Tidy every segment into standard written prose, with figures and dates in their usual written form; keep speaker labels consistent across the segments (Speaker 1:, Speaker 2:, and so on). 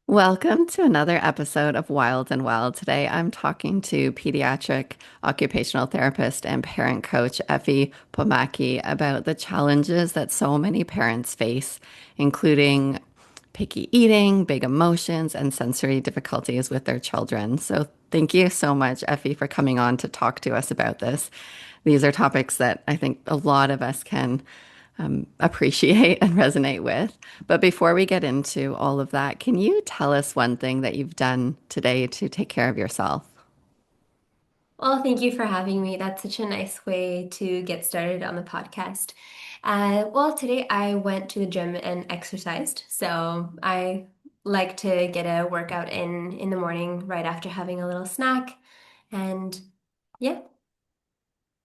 Speaker 1: Welcome to another episode of Wild and Well. Today I'm talking to pediatric occupational therapist and parent coach Effie Pomaki about the challenges that so many parents face, including picky eating, big emotions, and sensory difficulties with their children. So thank you so much, Effie, for coming on to talk to us about this. These are topics that I think a lot of us can appreciate and resonate with. But before we get into all of that, can you tell us one thing that you've done today to take care of yourself?
Speaker 2: Well, thank you for having me. That's such a nice way to get started on the podcast. Today I went to the gym and exercised. So I like to get a workout in the morning right after having a little snack. And yeah.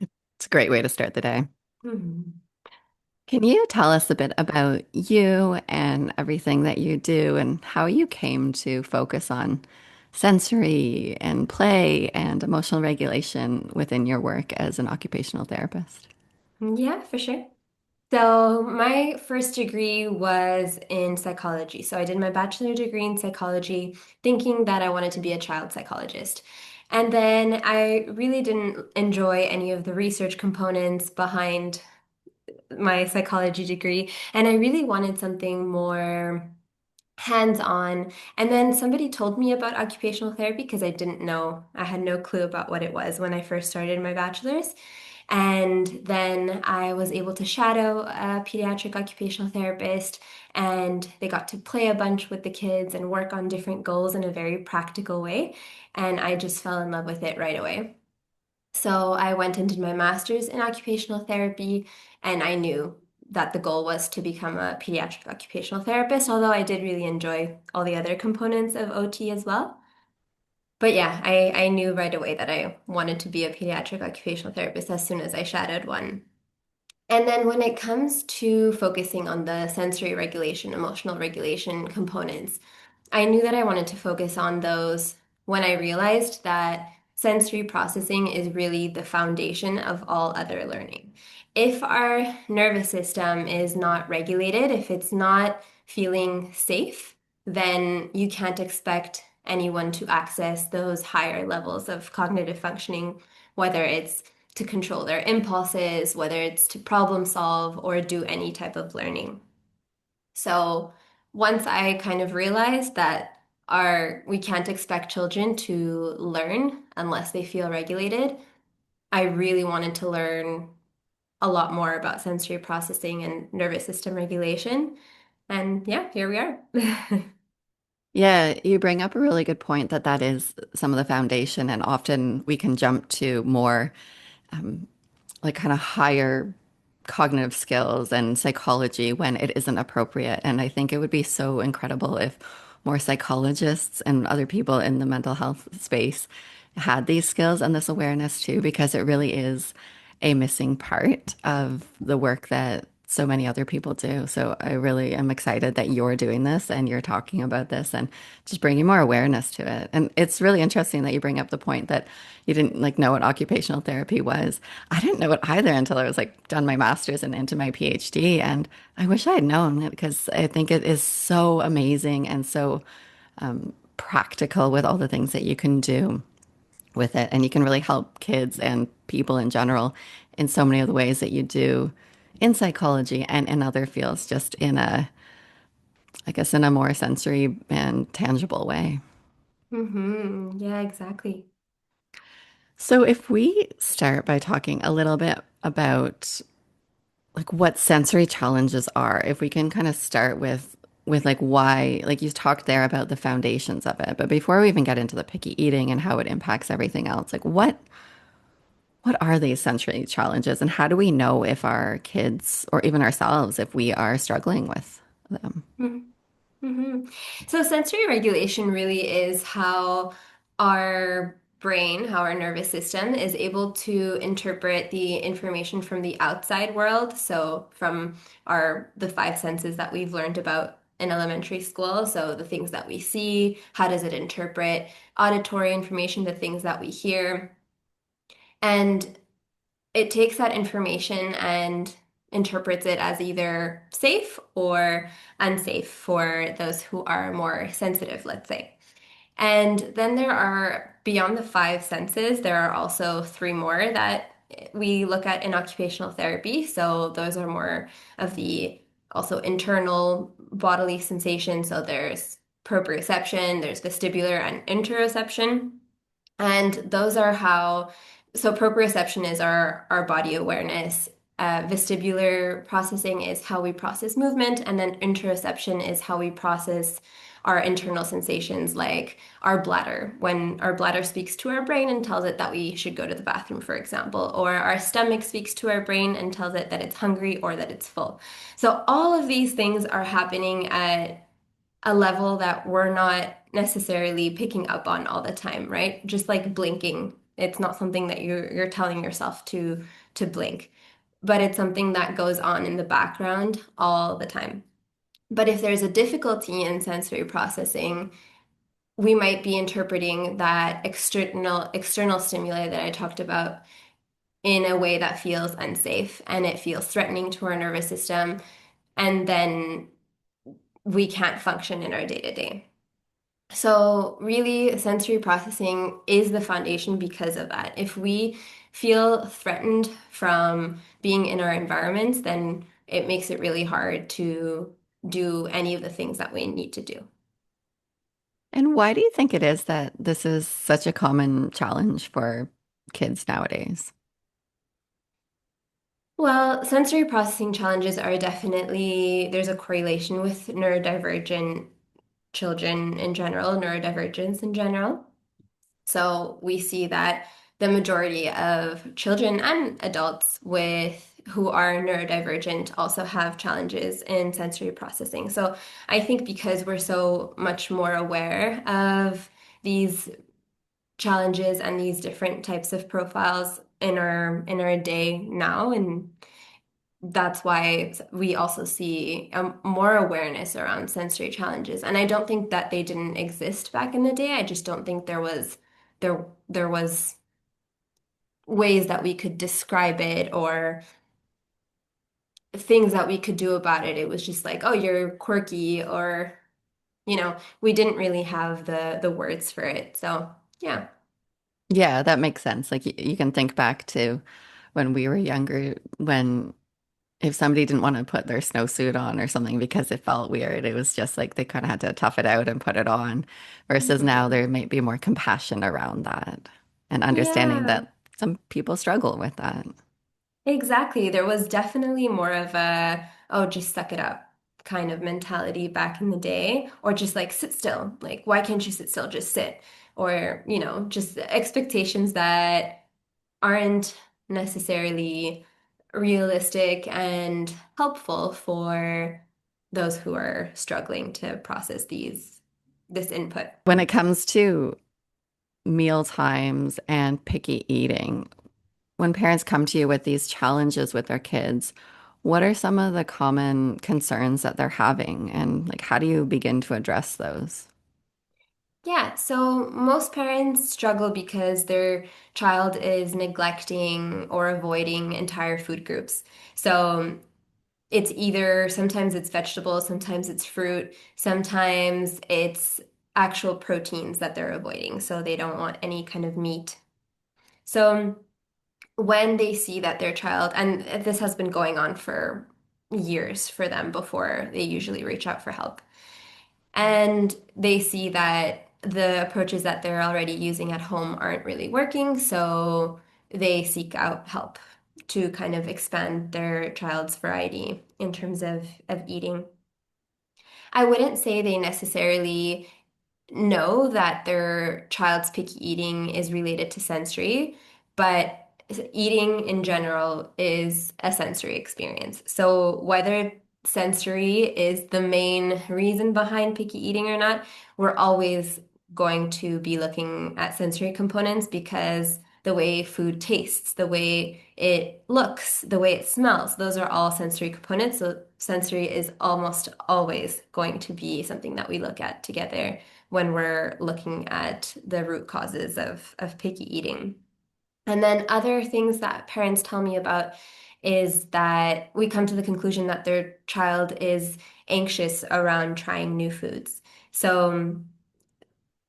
Speaker 1: It's a great way to start the day.
Speaker 2: Mhm.
Speaker 1: Can you tell us a bit about you and everything that you do and how you came to focus on sensory and play and emotional regulation within your work as an occupational therapist?
Speaker 2: Yeah, for sure. So my first degree was in psychology. So I did my bachelor degree in psychology, thinking that I wanted to be a child psychologist. And then I really didn't enjoy any of the research components behind my psychology degree, and I really wanted something more hands-on. And then somebody told me about occupational therapy because I didn't know, I had no clue about what it was when I first started my bachelor's. And then I was able to shadow a pediatric occupational therapist, and they got to play a bunch with the kids and work on different goals in a very practical way. And I just fell in love with it right away. So I went and did my master's in occupational therapy, and I knew that the goal was to become a pediatric occupational therapist, although I did really enjoy all the other components of OT as well. But yeah, I knew right away that I wanted to be a pediatric occupational therapist as soon as I shadowed one. And then when it comes to focusing on the sensory regulation, emotional regulation components, I knew that I wanted to focus on those when I realized that sensory processing is really the foundation of all other learning. If our nervous system is not regulated, if it's not feeling safe, then you can't expect anyone to access those higher levels of cognitive functioning, whether it's to control their impulses, whether it's to problem solve or do any type of learning. So once I kind of realized that we can't expect children to learn unless they feel regulated, I really wanted to learn a lot more about sensory processing and nervous system regulation. And yeah, here we are.
Speaker 1: Yeah, you bring up a really good point that that is some of the foundation, and often we can jump to more like kind of higher cognitive skills and psychology when it isn't appropriate. And I think it would be so incredible if more psychologists and other people in the mental health space had these skills and this awareness too, because it really is a missing part of the work that so many other people do. So I really am excited that you're doing this and you're talking about this and just bringing more awareness to it. And it's really interesting that you bring up the point that you didn't like know what occupational therapy was. I didn't know it either until I was like done my master's and into my PhD. And I wish I had known it because I think it is so amazing and so practical with all the things that you can do with it. And you can really help kids and people in general in so many of the ways that you do in psychology and in other fields, just in a, I guess, in a more sensory and tangible way.
Speaker 2: Yeah, exactly.
Speaker 1: So if we start by talking a little bit about like what sensory challenges are, if we can kind of start with like why, like you talked there about the foundations of it, but before we even get into the picky eating and how it impacts everything else, like what are these sensory challenges and how do we know if our kids or even ourselves if we are struggling with them?
Speaker 2: hmm So sensory regulation really is how our brain, how our nervous system is able to interpret the information from the outside world. So from the five senses that we've learned about in elementary school. So the things that we see, how does it interpret auditory information, the things that we hear. And it takes that information and interprets it as either safe or unsafe for those who are more sensitive, let's say. And then there are, beyond the five senses, there are also three more that we look at in occupational therapy. So those are more of the also internal bodily sensations. So there's proprioception, there's vestibular and interoception. And those are how, so proprioception is our body awareness. Vestibular processing is how we process movement, and then interoception is how we process our internal sensations, like our bladder, when our bladder speaks to our brain and tells it that we should go to the bathroom, for example, or our stomach speaks to our brain and tells it that it's hungry or that it's full. So all of these things are happening at a level that we're not necessarily picking up on all the time, right? Just like blinking. It's not something that you're telling yourself to blink, but it's something that goes on in the background all the time. But if there's a difficulty in sensory processing, we might be interpreting that external stimuli that I talked about in a way that feels unsafe and it feels threatening to our nervous system, and then we can't function in our day to day. So, really, sensory processing is the foundation because of that. If we feel threatened from being in our environments, then it makes it really hard to do any of the things that we need to do.
Speaker 1: And why do you think it is that this is such a common challenge for kids nowadays?
Speaker 2: Well, sensory processing challenges are definitely, there's a correlation with neurodivergent children in general, neurodivergence in general. So we see that the majority of children and adults with who are neurodivergent also have challenges in sensory processing. So I think because we're so much more aware of these challenges and these different types of profiles in our day now, and that's why we also see more awareness around sensory challenges. And I don't think that they didn't exist back in the day. I just don't think there was ways that we could describe it or things that we could do about it. It was just like, oh, you're quirky, or we didn't really have the words for it. So, yeah.
Speaker 1: Yeah, that makes sense. Like you can think back to when we were younger, when if somebody didn't want to put their snowsuit on or something because it felt weird, it was just like they kind of had to tough it out and put it on. Versus now
Speaker 2: Mhm.
Speaker 1: there might be more compassion around that and understanding
Speaker 2: Yeah.
Speaker 1: that some people struggle with that.
Speaker 2: Exactly. There was definitely more of a, oh, just suck it up kind of mentality back in the day, or just like sit still. Like, why can't you sit still? Just sit. Or, just expectations that aren't necessarily realistic and helpful for those who are struggling to process this input.
Speaker 1: When it comes to meal times and picky eating, when parents come to you with these challenges with their kids, what are some of the common concerns that they're having? And like, how do you begin to address those?
Speaker 2: Yeah, so most parents struggle because their child is neglecting or avoiding entire food groups. So it's either sometimes it's vegetables, sometimes it's fruit, sometimes it's actual proteins that they're avoiding. So they don't want any kind of meat. So when they see that their child, and this has been going on for years for them before they usually reach out for help. And they see that the approaches that they're already using at home aren't really working, so they seek out help to kind of expand their child's variety in terms of eating. I wouldn't say they necessarily know that their child's picky eating is related to sensory, but eating in general is a sensory experience. So whether sensory is the main reason behind picky eating or not, we're always going to be looking at sensory components because the way food tastes, the way it looks, the way it smells, those are all sensory components. So sensory is almost always going to be something that we look at together when we're looking at the root causes of picky eating. And then other things that parents tell me about is that we come to the conclusion that their child is anxious around trying new foods. So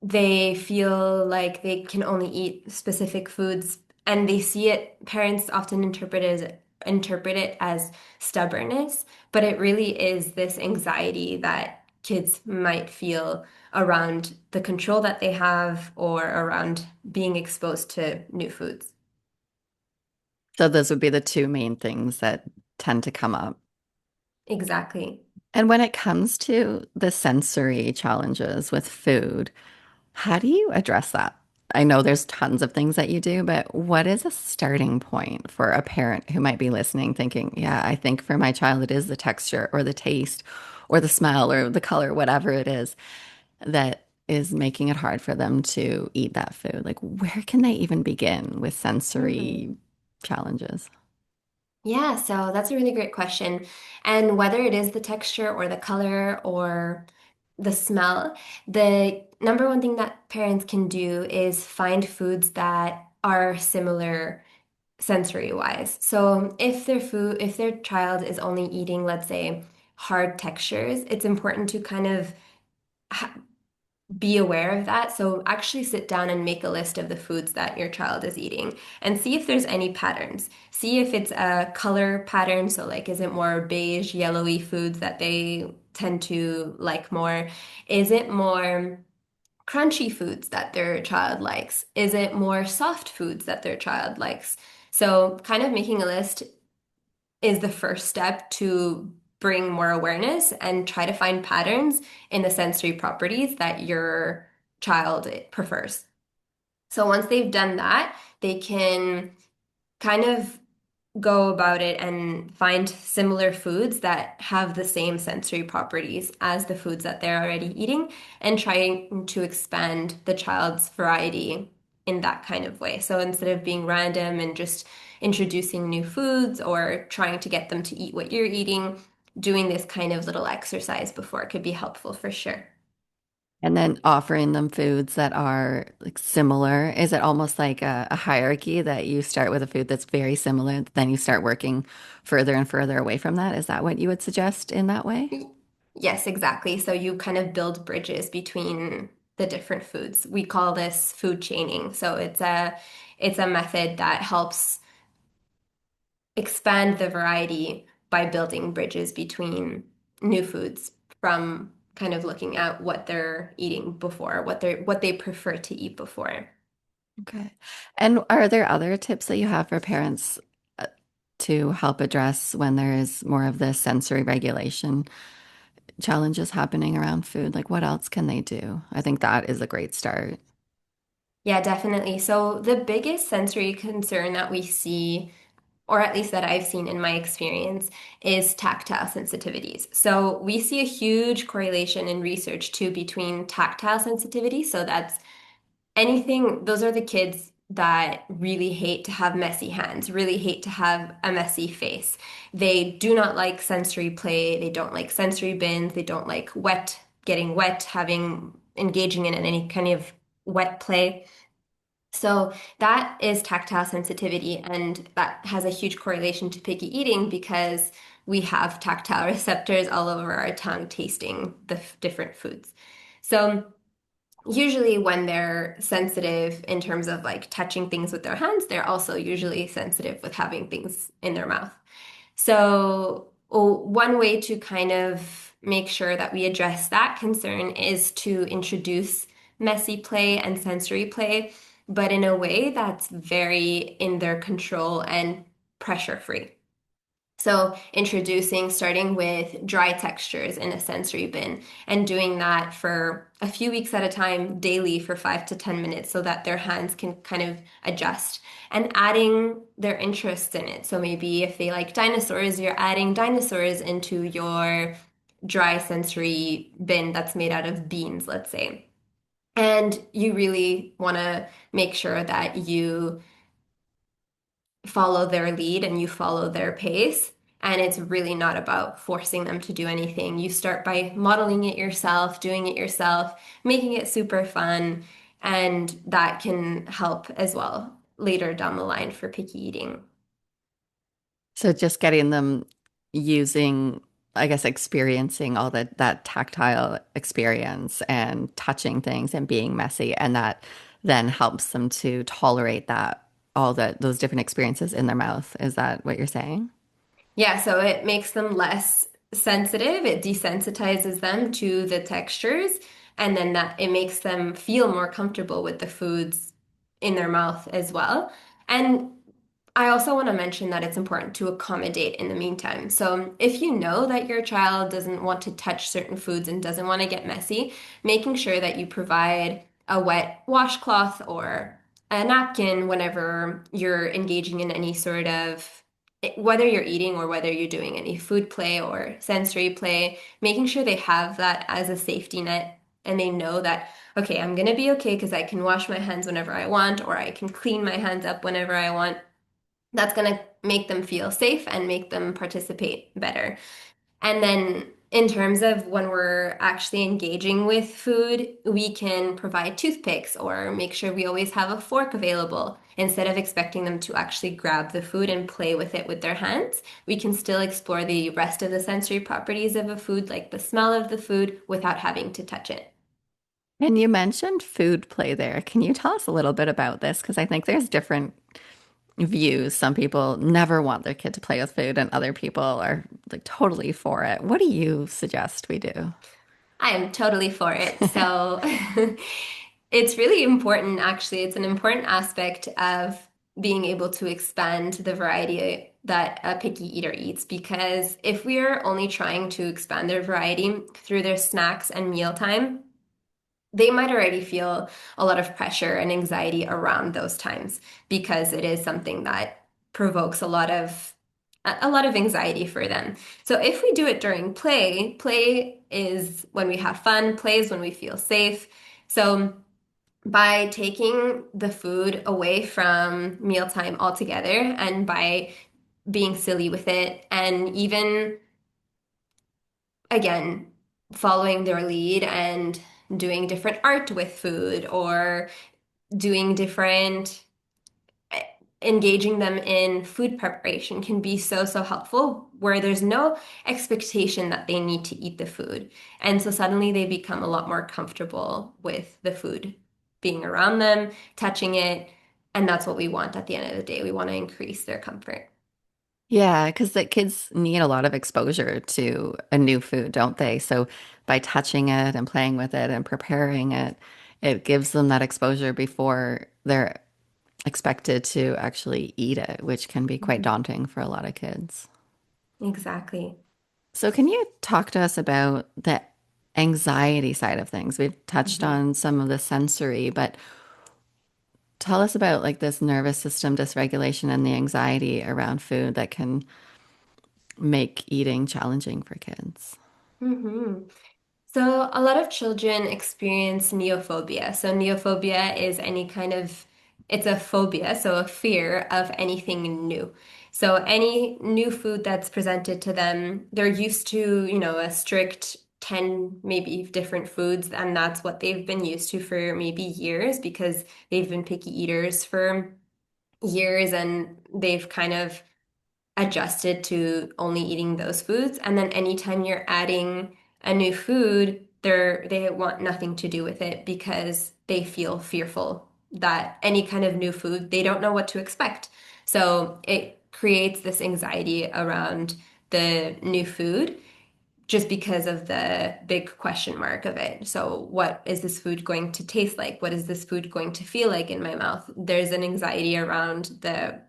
Speaker 2: they feel like they can only eat specific foods and they see it, parents often interpret it as stubbornness, but it really is this anxiety that kids might feel around the control that they have or around being exposed to new foods.
Speaker 1: So those would be the two main things that tend to come up.
Speaker 2: Exactly.
Speaker 1: And when it comes to the sensory challenges with food, how do you address that? I know there's tons of things that you do, but what is a starting point for a parent who might be listening, thinking, yeah, I think for my child, it is the texture or the taste or the smell or the color, whatever it is that is making it hard for them to eat that food? Like, where can they even begin with
Speaker 2: Mhm.
Speaker 1: sensory challenges?
Speaker 2: Yeah, so that's a really great question. And whether it is the texture or the color or the smell, the number one thing that parents can do is find foods that are similar sensory wise. So if their child is only eating, let's say, hard textures, it's important to kind of be aware of that. So actually sit down and make a list of the foods that your child is eating and see if there's any patterns. See if it's a color pattern. So like, is it more beige, yellowy foods that they tend to like more? Is it more crunchy foods that their child likes? Is it more soft foods that their child likes? So kind of making a list is the first step to bring more awareness and try to find patterns in the sensory properties that your child prefers. So once they've done that, they can kind of go about it and find similar foods that have the same sensory properties as the foods that they're already eating and trying to expand the child's variety in that kind of way. So instead of being random and just introducing new foods or trying to get them to eat what you're eating, doing this kind of little exercise before could be helpful for sure.
Speaker 1: And then offering them foods that are like similar. Is it almost like a hierarchy that you start with a food that's very similar, then you start working further and further away from that? Is that what you would suggest in that way?
Speaker 2: Yes, exactly. So you kind of build bridges between the different foods. We call this food chaining. So it's a method that helps expand the variety by building bridges between new foods from kind of looking at what they're eating before, what they prefer to eat before.
Speaker 1: Okay. And are there other tips that you have for parents uh, to help address when there is more of the sensory regulation challenges happening around food? Like, what else can they do? I think that is a great start.
Speaker 2: Yeah, definitely. So the biggest sensory concern that we see, or at least that I've seen in my experience, is tactile sensitivities. So we see a huge correlation in research too between tactile sensitivity. So that's anything, those are the kids that really hate to have messy hands, really hate to have a messy face. They do not like sensory play. They don't like sensory bins. They don't like getting wet, engaging in any kind of wet play. So that is tactile sensitivity, and that has a huge correlation to picky eating because we have tactile receptors all over our tongue tasting the different foods. So usually when they're sensitive in terms of like touching things with their hands, they're also usually sensitive with having things in their mouth. So, one way to kind of make sure that we address that concern is to introduce messy play and sensory play, but in a way that's very in their control and pressure free. So, introducing, starting with dry textures in a sensory bin and doing that for a few weeks at a time, daily for 5 to 10 minutes, so that their hands can kind of adjust and adding their interests in it. So, maybe if they like dinosaurs, you're adding dinosaurs into your dry sensory bin that's made out of beans, let's say. And you really want to make sure that you follow their lead and you follow their pace. And it's really not about forcing them to do anything. You start by modeling it yourself, doing it yourself, making it super fun, and that can help as well. later down the line for picky eating.
Speaker 1: So just getting them using, I guess, experiencing all that tactile experience and touching things and being messy, and that then helps them to tolerate that all those different experiences in their mouth. Is that what you're saying?
Speaker 2: Yeah, so it makes them less sensitive. It desensitizes them to the textures, and then that it makes them feel more comfortable with the foods in their mouth as well. And I also want to mention that it's important to accommodate in the meantime. So, if you know that your child doesn't want to touch certain foods and doesn't want to get messy, making sure that you provide a wet washcloth or a napkin whenever you're engaging in any sort of, whether you're eating or whether you're doing any food play or sensory play, making sure they have that as a safety net and they know that, okay, I'm going to be okay because I can wash my hands whenever I want or I can clean my hands up whenever I want. That's going to make them feel safe and make them participate better. And then in terms of when we're actually engaging with food, we can provide toothpicks or make sure we always have a fork available. Instead of expecting them to actually grab the food and play with it with their hands, we can still explore the rest of the sensory properties of a food, like the smell of the food, without having to touch it.
Speaker 1: And you mentioned food play there. Can you tell us a little bit about this? Because I think there's different views. Some people never want their kid to play with food, and other people are like totally for it. What do you suggest we do?
Speaker 2: I am totally for it. So it's really important, actually. It's an important aspect of being able to expand the variety that a picky eater eats because if we are only trying to expand their variety through their snacks and mealtime, they might already feel a lot of pressure and anxiety around those times because it is something that provokes a lot of anxiety for them. So if we do it during play, play is when we have fun, play is when we feel safe. So by taking the food away from mealtime altogether and by being silly with it and even again following their lead and doing different art with food or doing different engaging them in food preparation can be so, so helpful where there's no expectation that they need to eat the food. And so suddenly they become a lot more comfortable with the food being around them, touching it. And that's what we want at the end of the day. We want to increase their comfort.
Speaker 1: Yeah, because the kids need a lot of exposure to a new food, don't they? So by touching it and playing with it and preparing it, it gives them that exposure before they're expected to actually eat it, which can be quite
Speaker 2: Mhm.
Speaker 1: daunting for a lot of kids.
Speaker 2: Exactly.
Speaker 1: So can you talk to us about the anxiety side of things? We've touched
Speaker 2: Mhm.
Speaker 1: on some of the sensory, but tell us about like this nervous system dysregulation and the anxiety around food that can make eating challenging for kids.
Speaker 2: Mhm. So, a lot of children experience neophobia. So, neophobia is any kind of, it's a phobia, so a fear of anything new. So, any new food that's presented to them, they're used to, a strict 10 maybe different foods, and that's what they've been used to for maybe years because they've been picky eaters for years and they've kind of adjusted to only eating those foods. And then anytime you're adding a new food, they want nothing to do with it because they feel fearful that any kind of new food, they don't know what to expect. So it creates this anxiety around the new food just because of the big question mark of it. So, what is this food going to taste like? What is this food going to feel like in my mouth? There's an anxiety around the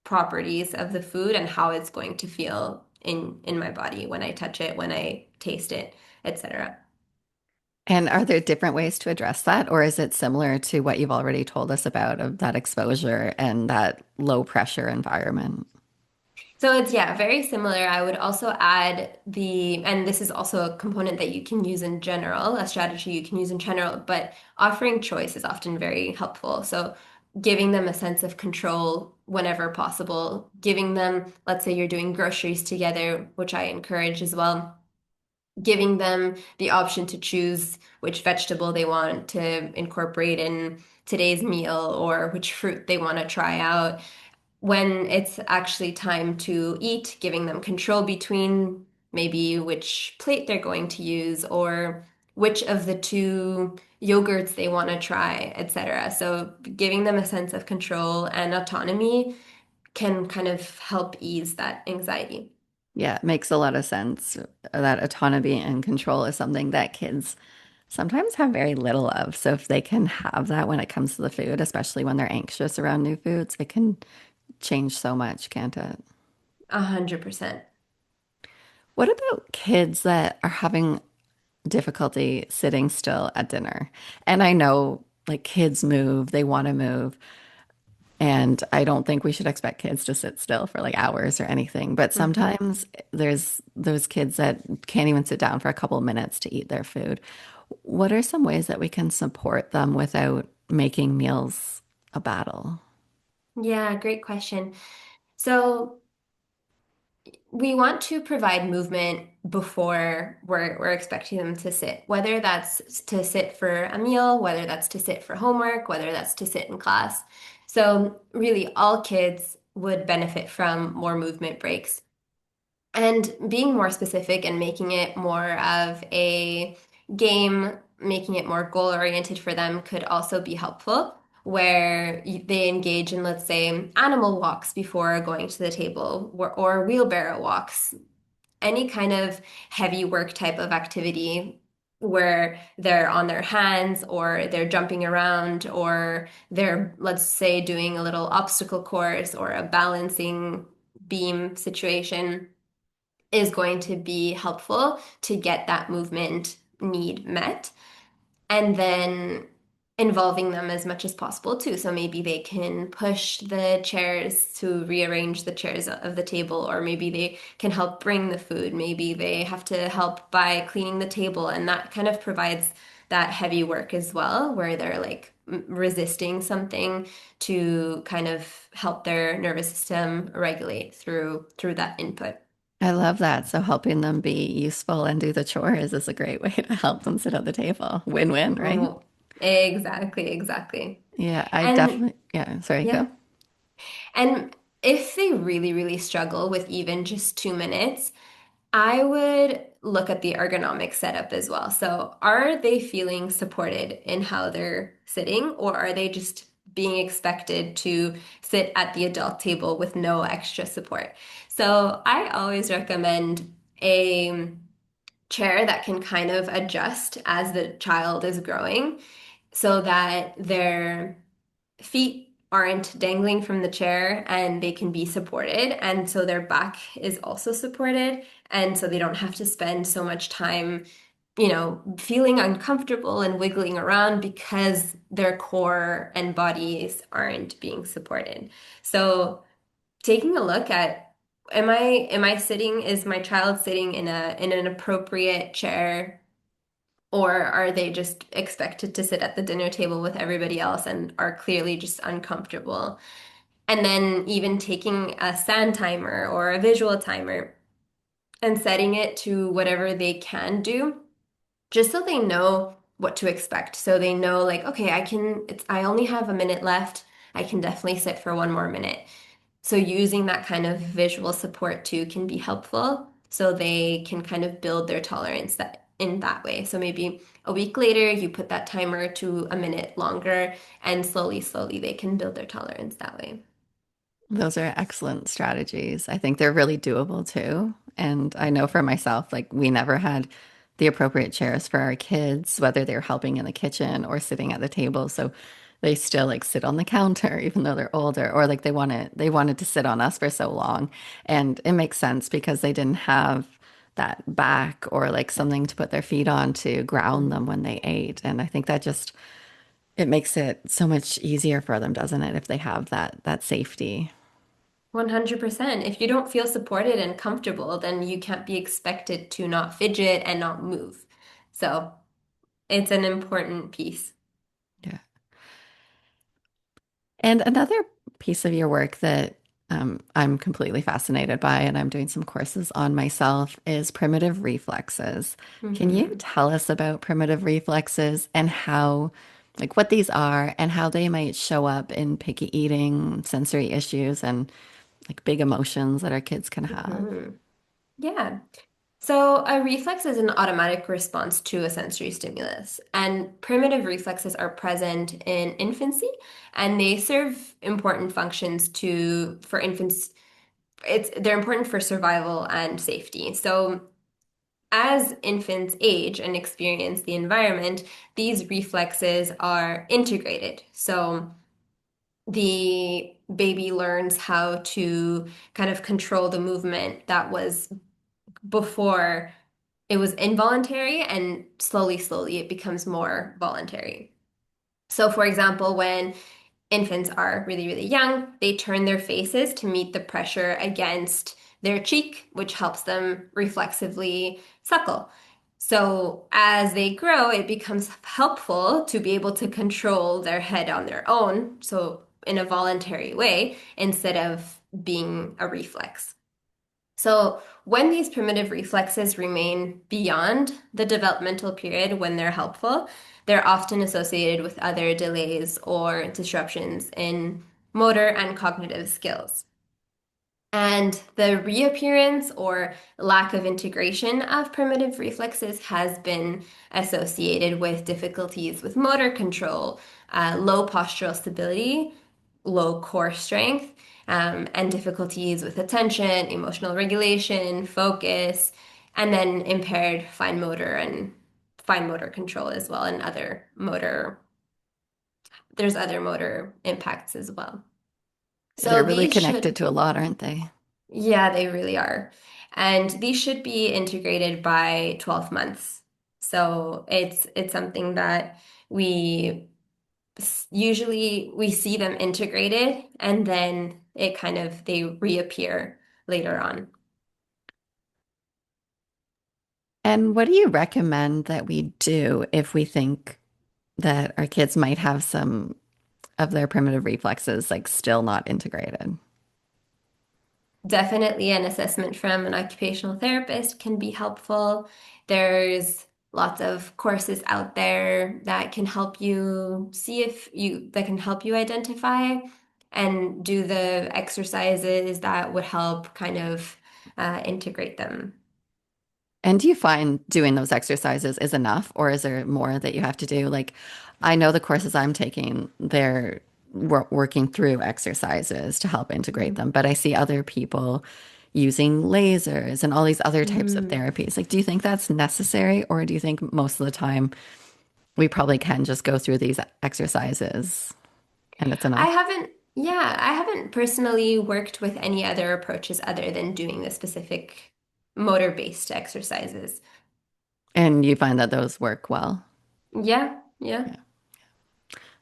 Speaker 2: properties of the food and how it's going to feel in my body when I touch it, when I taste it, etc.
Speaker 1: And are there different ways to address that, or is it similar to what you've already told us about of that exposure and that low pressure environment?
Speaker 2: So it's, yeah, very similar. I would also add and this is also a component that you can use in general, a strategy you can use in general, but offering choice is often very helpful. So giving them a sense of control whenever possible, giving them, let's say you're doing groceries together, which I encourage as well, giving them the option to choose which vegetable they want to incorporate in today's meal or which fruit they want to try out. When it's actually time to eat, giving them control between maybe which plate they're going to use or which of the two yogurts they want to try, etc. So giving them a sense of control and autonomy can kind of help ease that anxiety.
Speaker 1: Yeah, it makes a lot of sense. That autonomy and control is something that kids sometimes have very little of. So if they can have that when it comes to the food, especially when they're anxious around new foods, it can change so much, can't it?
Speaker 2: 100%.
Speaker 1: What about kids that are having difficulty sitting still at dinner? And I know like kids move, they want to move. And I don't think we should expect kids to sit still for like hours or anything. But
Speaker 2: Mhm.
Speaker 1: sometimes there's those kids that can't even sit down for a couple of minutes to eat their food. What are some ways that we can support them without making meals a battle?
Speaker 2: Yeah, great question. So we want to provide movement before we're expecting them to sit, whether that's to sit for a meal, whether that's to sit for homework, whether that's to sit in class. So really, all kids would benefit from more movement breaks. And being more specific and making it more of a game, making it more goal oriented for them could also be helpful, where they engage in, let's say, animal walks before going to the table or wheelbarrow walks, any kind of heavy work type of activity where they're on their hands or they're jumping around or they're, let's say, doing a little obstacle course or a balancing beam situation is going to be helpful to get that movement need met. And then involving them as much as possible too. So maybe they can push the chairs to rearrange the chairs of the table, or maybe they can help bring the food. Maybe they have to help by cleaning the table, and that kind of provides that heavy work as well, where they're like resisting something to kind of help their nervous system regulate through that input.
Speaker 1: I love that. So helping them be useful and do the chores is a great way to help them sit at the table. Win-win, right?
Speaker 2: Oh, exactly, exactly.
Speaker 1: Yeah, I
Speaker 2: And
Speaker 1: definitely, yeah, sorry,
Speaker 2: yeah.
Speaker 1: go.
Speaker 2: And if they really, really struggle with even just 2 minutes, I would look at the ergonomic setup as well. So, are they feeling supported in how they're sitting, or are they just being expected to sit at the adult table with no extra support? So, I always recommend a chair that can kind of adjust as the child is growing so that their feet aren't dangling from the chair and they can be supported. And so their back is also supported. And so they don't have to spend so much time, feeling uncomfortable and wiggling around because their core and bodies aren't being supported. So taking a look at am I sitting, is my child sitting in an appropriate chair, or are they just expected to sit at the dinner table with everybody else and are clearly just uncomfortable? And then even taking a stand timer or a visual timer and setting it to whatever they can do, just so they know what to expect. So they know like, okay, I only have a minute left. I can definitely sit for one more minute. So using that kind of visual support too can be helpful so they can kind of build their tolerance that in that way. So maybe a week later you put that timer to a minute longer and slowly, slowly they can build their tolerance that way.
Speaker 1: Those are excellent strategies. I think they're really doable too. And I know for myself, like we never had the appropriate chairs for our kids, whether they're helping in the kitchen or sitting at the table. So they still like sit on the counter, even though they're older, or like they wanted to sit on us for so long. And it makes sense because they didn't have that back or like something to put their feet on to ground them when they ate. And I think that just it makes it so much easier for them, doesn't it, if they have that safety.
Speaker 2: 100%. If you don't feel supported and comfortable, then you can't be expected to not fidget and not move. So it's an important piece.
Speaker 1: Yeah. And another piece of your work that I'm completely fascinated by, and I'm doing some courses on myself, is primitive reflexes. Can you
Speaker 2: Hmm.
Speaker 1: tell us about primitive reflexes and how, like, what these are and how they might show up in picky eating, sensory issues, and like big emotions that our kids can have?
Speaker 2: Hmm. Yeah. So, a reflex is an automatic response to a sensory stimulus, and primitive reflexes are present in infancy, and they serve important functions for infants. They're important for survival and safety. So, as infants age and experience the environment, these reflexes are integrated. So, the baby learns how to kind of control the movement that was before it was involuntary, and slowly it becomes more voluntary. So, for example, when infants are really young, they turn their faces to meet the pressure against their cheek, which helps them reflexively suckle. So, as they grow, it becomes helpful to be able to control their head on their own, so in a voluntary way, instead of being a reflex. So, when these primitive reflexes remain beyond the developmental period when they're helpful, they're often associated with other delays or disruptions in motor and cognitive skills. And the reappearance or lack of integration of primitive reflexes has been associated with difficulties with motor control, low postural stability, low core strength, and difficulties with attention, emotional regulation, focus, and then impaired fine motor control as well, and there's other motor impacts as well.
Speaker 1: They're
Speaker 2: So
Speaker 1: really
Speaker 2: these should
Speaker 1: connected to a lot, aren't they?
Speaker 2: Yeah, they really are. And these should be integrated by 12 months. So it's something that we usually we see them integrated, and then they reappear later on.
Speaker 1: And what do you recommend that we do if we think that our kids might have some of their primitive reflexes like still not integrated?
Speaker 2: Definitely an assessment from an occupational therapist can be helpful. There's lots of courses out there that can help you that can help you identify and do the exercises that would help kind of integrate them.
Speaker 1: And do you find doing those exercises is enough, or is there more that you have to do? Like, I know the courses I'm taking, they're working through exercises to help integrate
Speaker 2: Mhm.
Speaker 1: them, but I see other people using lasers and all these other types of
Speaker 2: Mhm.
Speaker 1: therapies. Like, do you think that's necessary, or do you think most of the time we probably can just go through these exercises and it's enough?
Speaker 2: I haven't personally worked with any other approaches other than doing the specific motor-based exercises.
Speaker 1: And you find that those work well.
Speaker 2: Yeah.
Speaker 1: Yeah,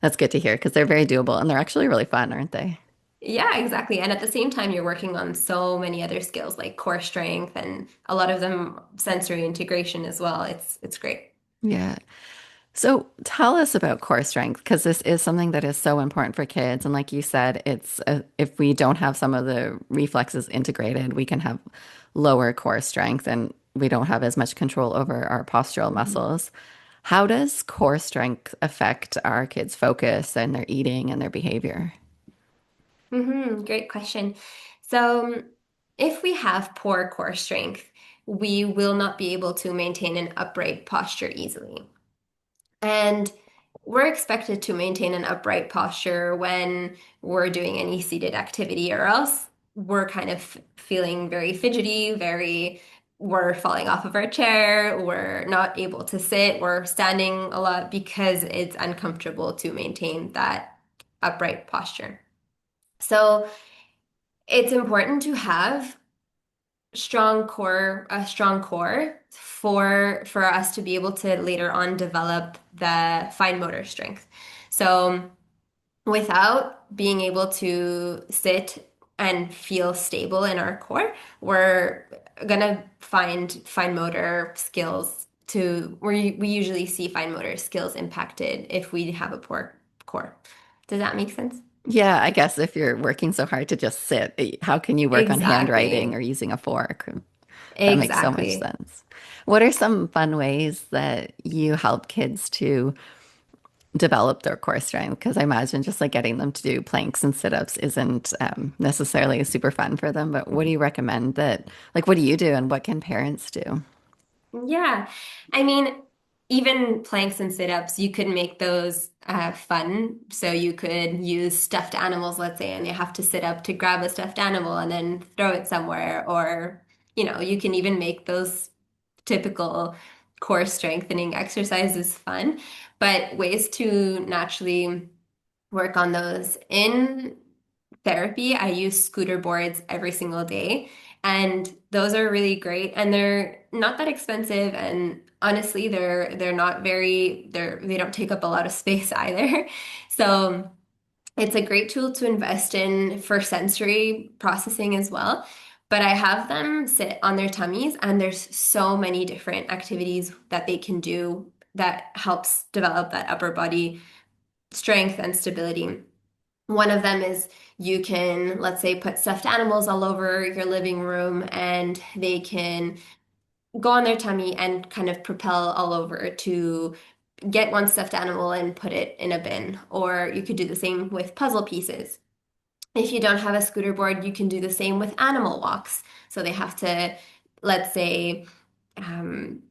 Speaker 1: that's good to hear because they're very doable and they're actually really fun, aren't they?
Speaker 2: Yeah, exactly. And at the same time, you're working on so many other skills like core strength and a lot of them sensory integration as well. It's great.
Speaker 1: Yeah. So tell us about core strength because this is something that is so important for kids. And like you said, if we don't have some of the reflexes integrated, we can have lower core strength and we don't have as much control over our postural
Speaker 2: Mhm.
Speaker 1: muscles. How does core strength affect our kids' focus and their eating and their behavior?
Speaker 2: Great question. So, if we have poor core strength, we will not be able to maintain an upright posture easily. And we're expected to maintain an upright posture when we're doing any seated activity, or else we're kind of feeling very fidgety, we're falling off of our chair, we're not able to sit, we're standing a lot because it's uncomfortable to maintain that upright posture. So it's important to have a strong core for us to be able to later on develop the fine motor strength. So without being able to sit and feel stable in our core, we're gonna find fine motor skills we usually see fine motor skills impacted if we have a poor core. Does that make sense?
Speaker 1: Yeah, I guess if you're working so hard to just sit, how can you work on handwriting or
Speaker 2: Exactly.
Speaker 1: using a fork? That makes so much
Speaker 2: Exactly.
Speaker 1: sense. What are some fun ways that you help kids to develop their core strength? Because I imagine just like getting them to do planks and sit-ups isn't necessarily super fun for them. But what do you recommend that, like, what do you do and what can parents do?
Speaker 2: Yeah. I mean, even planks and sit-ups, you could make those fun. So you could use stuffed animals, let's say, and you have to sit up to grab a stuffed animal and then throw it somewhere. Or, you can even make those typical core strengthening exercises fun. But ways to naturally work on those in therapy, I use scooter boards every single day. And those are really great. And they're not that expensive. And honestly, they're not very, they don't take up a lot of space either. So it's a great tool to invest in for sensory processing as well. But I have them sit on their tummies, and there's so many different activities that they can do that helps develop that upper body strength and stability. One of them is you can, let's say, put stuffed animals all over your living room and they can go on their tummy and kind of propel all over to get one stuffed animal and put it in a bin. Or you could do the same with puzzle pieces. If you don't have a scooter board, you can do the same with animal walks. So they have to, let's say, um,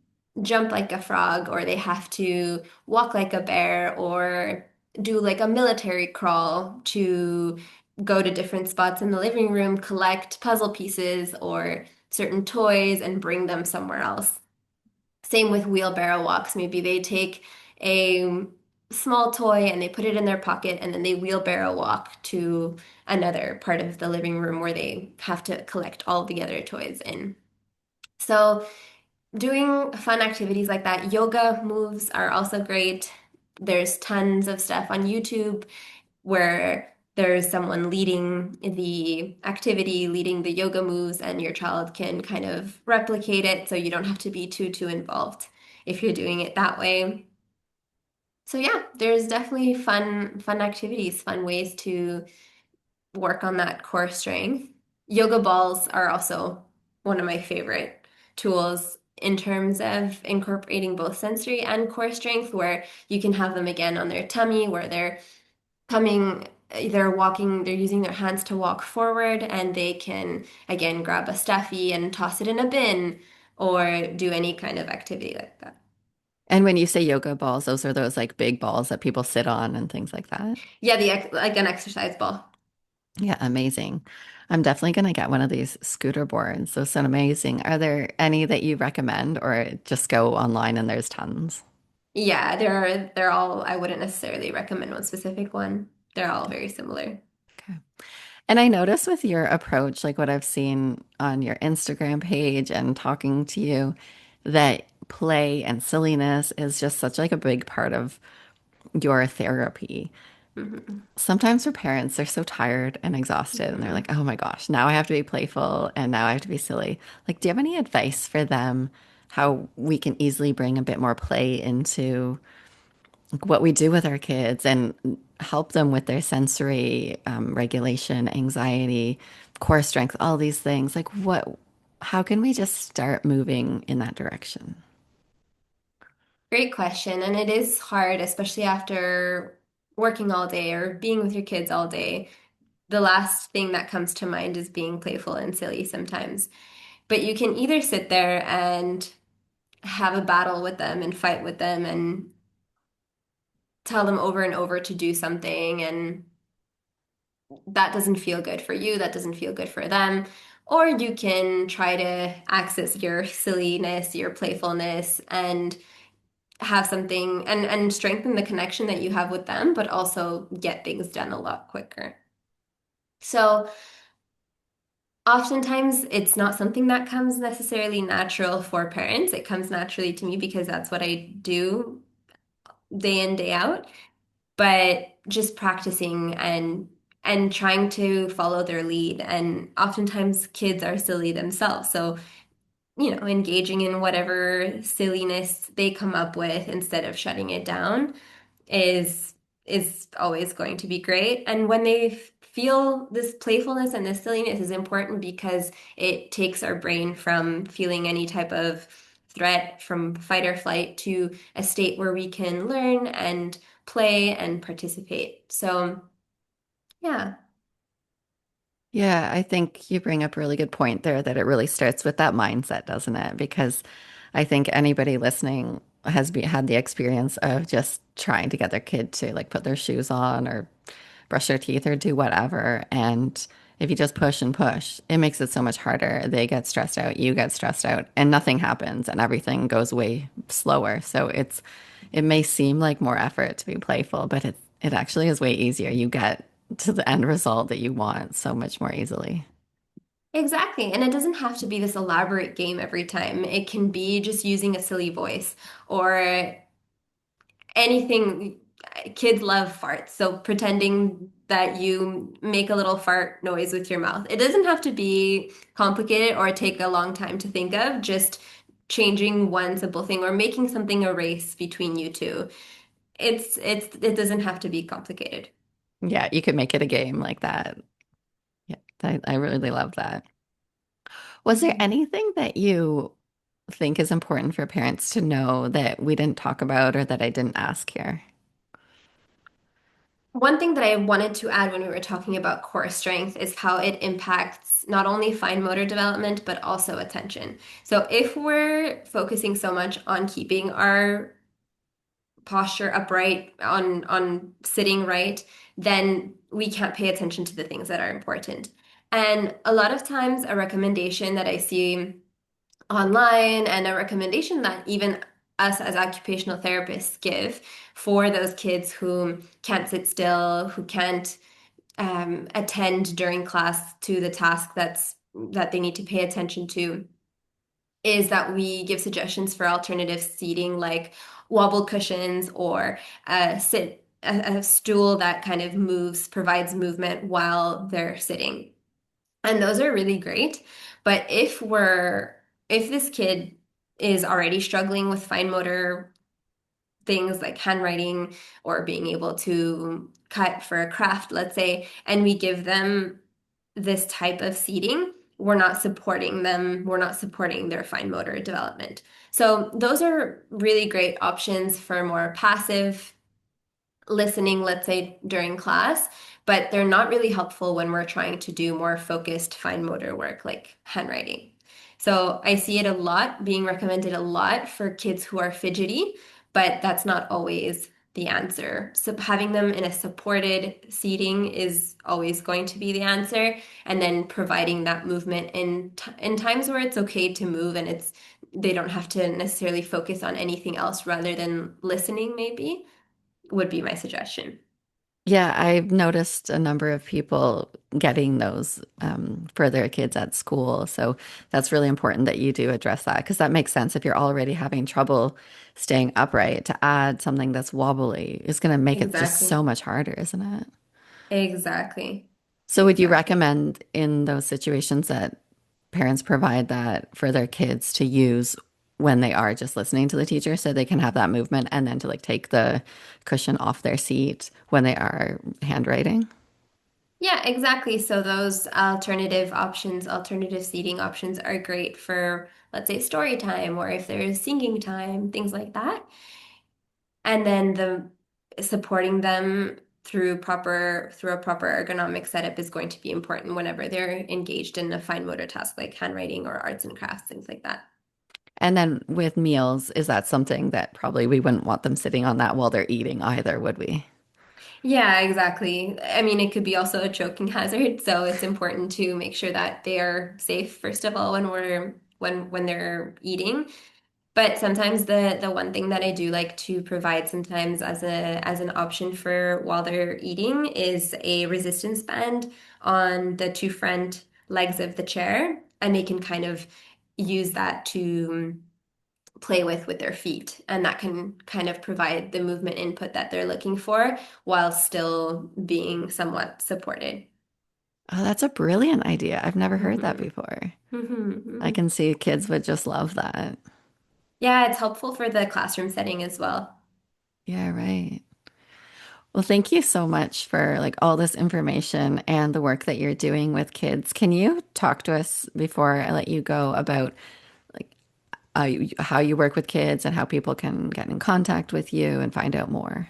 Speaker 2: jump like a frog, or they have to walk like a bear, or do like a military crawl to go to different spots in the living room, collect puzzle pieces or certain toys and bring them somewhere else. Same with wheelbarrow walks. Maybe they take a small toy and they put it in their pocket and then they wheelbarrow walk to another part of the living room where they have to collect all the other toys in. So doing fun activities like that, yoga moves are also great. There's tons of stuff on YouTube where there's someone leading the activity, leading the yoga moves, and your child can kind of replicate it so you don't have to be too involved if you're doing it that way. So yeah, there's definitely fun activities, fun ways to work on that core strength. Yoga balls are also one of my favorite tools in terms of incorporating both sensory and core strength, where you can have them again on their tummy, where coming, they're walking, they're using their hands to walk forward, and they can again grab a stuffy and toss it in a bin or do any kind of activity like that.
Speaker 1: And when you say yoga balls, those are those like big balls that people sit on and things like that.
Speaker 2: Yeah, like an exercise ball.
Speaker 1: Yeah, amazing. I'm definitely going to get one of these scooter boards. Those sound amazing. Are there any that you recommend or just go online and there's tons?
Speaker 2: Yeah, they're all, I wouldn't necessarily recommend one specific one. They're all very similar.
Speaker 1: Okay. And I notice with your approach, like what I've seen on your Instagram page and talking to you, that play and silliness is just such like a big part of your therapy.
Speaker 2: Mhm.
Speaker 1: Sometimes for parents, they're so tired and exhausted and they're
Speaker 2: Mhm.
Speaker 1: like, oh my gosh, now I have to be playful and now I have to be silly. Like, do you have any advice for them how we can easily bring a bit more play into like, what we do with our kids and help them with their sensory regulation, anxiety, core strength, all these things? Like, how can we just start moving in that direction?
Speaker 2: Great question. And it is hard, especially after working all day or being with your kids all day. The last thing that comes to mind is being playful and silly sometimes. But you can either sit there and have a battle with them and fight with them and tell them over and over to do something, and that doesn't feel good for you, that doesn't feel good for them. Or you can try to access your silliness, your playfulness, and have something and strengthen the connection that you have with them, but also get things done a lot quicker. So oftentimes it's not something that comes necessarily natural for parents. It comes naturally to me because that's what I do day in, day out. But just practicing and trying to follow their lead. And oftentimes kids are silly themselves. So, engaging in whatever silliness they come up with instead of shutting it down is is always going to be great. And when they feel this playfulness and this silliness is important because it takes our brain from feeling any type of threat from fight or flight to a state where we can learn and play and participate. So, yeah,
Speaker 1: Yeah, I think you bring up a really good point there that it really starts with that mindset, doesn't it? Because I think anybody listening had the experience of just trying to get their kid to like put their shoes on or brush their teeth or do whatever. And if you just push and push, it makes it so much harder. They get stressed out, you get stressed out, and nothing happens and everything goes way slower. So it may seem like more effort to be playful, but it actually is way easier. You get to the end result that you want so much more easily.
Speaker 2: exactly. And it doesn't have to be this elaborate game every time. It can be just using a silly voice or anything. Kids love farts, so pretending that you make a little fart noise with your mouth. It doesn't have to be complicated or take a long time to think of, just changing one simple thing or making something a race between you two. It doesn't have to be complicated.
Speaker 1: Yeah, you could make it a game like that. Yeah, I really love that. Was there
Speaker 2: Mhm.
Speaker 1: anything that you think is important for parents to know that we didn't talk about or that I didn't ask here?
Speaker 2: One thing that I wanted to add when we were talking about core strength is how it impacts not only fine motor development, but also attention. So if we're focusing so much on keeping our posture upright, on sitting right, then we can't pay attention to the things that are important. And a lot of times, a recommendation that I see online and a recommendation that even us as occupational therapists give for those kids who can't sit still, who can't attend during class to the task that they need to pay attention to is that we give suggestions for alternative seating like wobble cushions or a stool that kind of moves, provides movement while they're sitting. And those are really great. But if this kid is already struggling with fine motor things like handwriting or being able to cut for a craft, let's say, and we give them this type of seating, we're not supporting them, we're not supporting their fine motor development. So those are really great options for more passive listening, let's say during class, but they're not really helpful when we're trying to do more focused fine motor work like handwriting. So I see it a lot, being recommended a lot for kids who are fidgety, but that's not always the answer. So having them in a supported seating is always going to be the answer, and then providing that movement in times where it's okay to move and it's they don't have to necessarily focus on anything else rather than listening maybe would be my suggestion.
Speaker 1: Yeah, I've noticed a number of people getting those for their kids at school. So that's really important that you do address that because that makes sense. If you're already having trouble staying upright, to add something that's wobbly is going to make it just
Speaker 2: Exactly.
Speaker 1: so much harder, isn't it?
Speaker 2: Exactly.
Speaker 1: So would you
Speaker 2: Exactly.
Speaker 1: recommend in those situations that parents provide that for their kids to use when they are just listening to the teacher so they can have that movement and then to like take the cushion off their seat when they are handwriting?
Speaker 2: Yeah, exactly. So those alternative options, alternative seating options are great for, let's say, story time or if there's singing time, things like that. And then the supporting them through a proper ergonomic setup is going to be important whenever they're engaged in a fine motor task like handwriting or arts and crafts, things like that.
Speaker 1: And then with meals, is that something that probably we wouldn't want them sitting on that while they're eating either, would we?
Speaker 2: Yeah, exactly. I mean, it could be also a choking hazard, so it's important to make sure that they are safe, first of all, when they're eating. But sometimes the one thing that I do like to provide sometimes as an option for while they're eating is a resistance band on the two front legs of the chair, and they can kind of use that to play with their feet, and that can kind of provide the movement input that they're looking for while still being somewhat supported.
Speaker 1: Oh, that's a brilliant idea. I've never heard that
Speaker 2: Hmm.
Speaker 1: before.
Speaker 2: Hmm.
Speaker 1: I
Speaker 2: Hmm.
Speaker 1: can see kids would just love that.
Speaker 2: Yeah, it's helpful for the classroom setting as well.
Speaker 1: Yeah, right. Well, thank you so much for like all this information and the work that you're doing with kids. Can you talk to us before I let you go about like how you work with kids and how people can get in contact with you and find out more?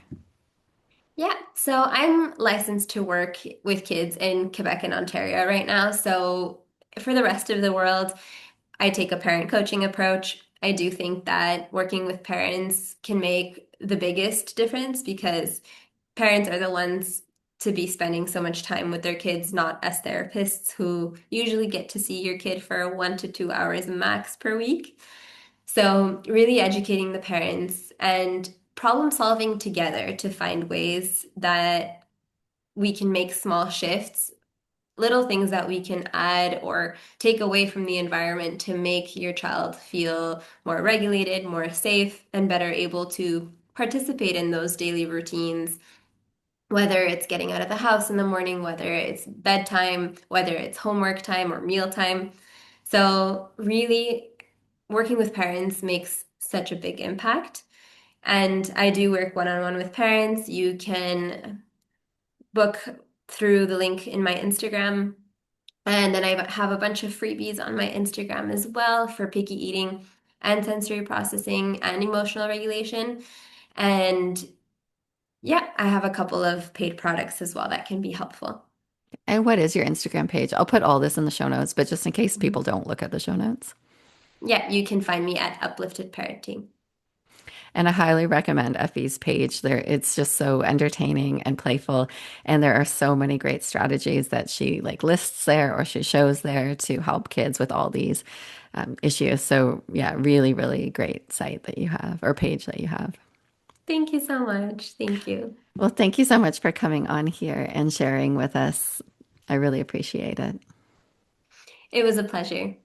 Speaker 2: Yeah, so I'm licensed to work with kids in Quebec and Ontario right now. So for the rest of the world, I take a parent coaching approach. I do think that working with parents can make the biggest difference because parents are the ones to be spending so much time with their kids, not us therapists who usually get to see your kid for 1 to 2 hours max per week. So, really educating the parents and problem solving together to find ways that we can make small shifts, little things that we can add or take away from the environment to make your child feel more regulated, more safe, and better able to participate in those daily routines, whether it's getting out of the house in the morning, whether it's bedtime, whether it's homework time or mealtime. So, really, working with parents makes such a big impact. And I do work one on one with parents. You can book through the link in my Instagram. And then I have a bunch of freebies on my Instagram as well for picky eating and sensory processing and emotional regulation. And yeah, I have a couple of paid products as well that can be helpful.
Speaker 1: And what is your Instagram page? I'll put all this in the show notes, but just in case people don't look at the show notes.
Speaker 2: Yeah, you can find me at Uplifted Parenting.
Speaker 1: And I highly recommend Effie's page. There, it's just so entertaining and playful, and there are so many great strategies that she like lists there or she shows there to help kids with all these issues. So yeah, really, really great site that you have or page that you have.
Speaker 2: Thank you so much. Thank you.
Speaker 1: Well, thank you so much for coming on here and sharing with us. I really appreciate it.
Speaker 2: It was a pleasure.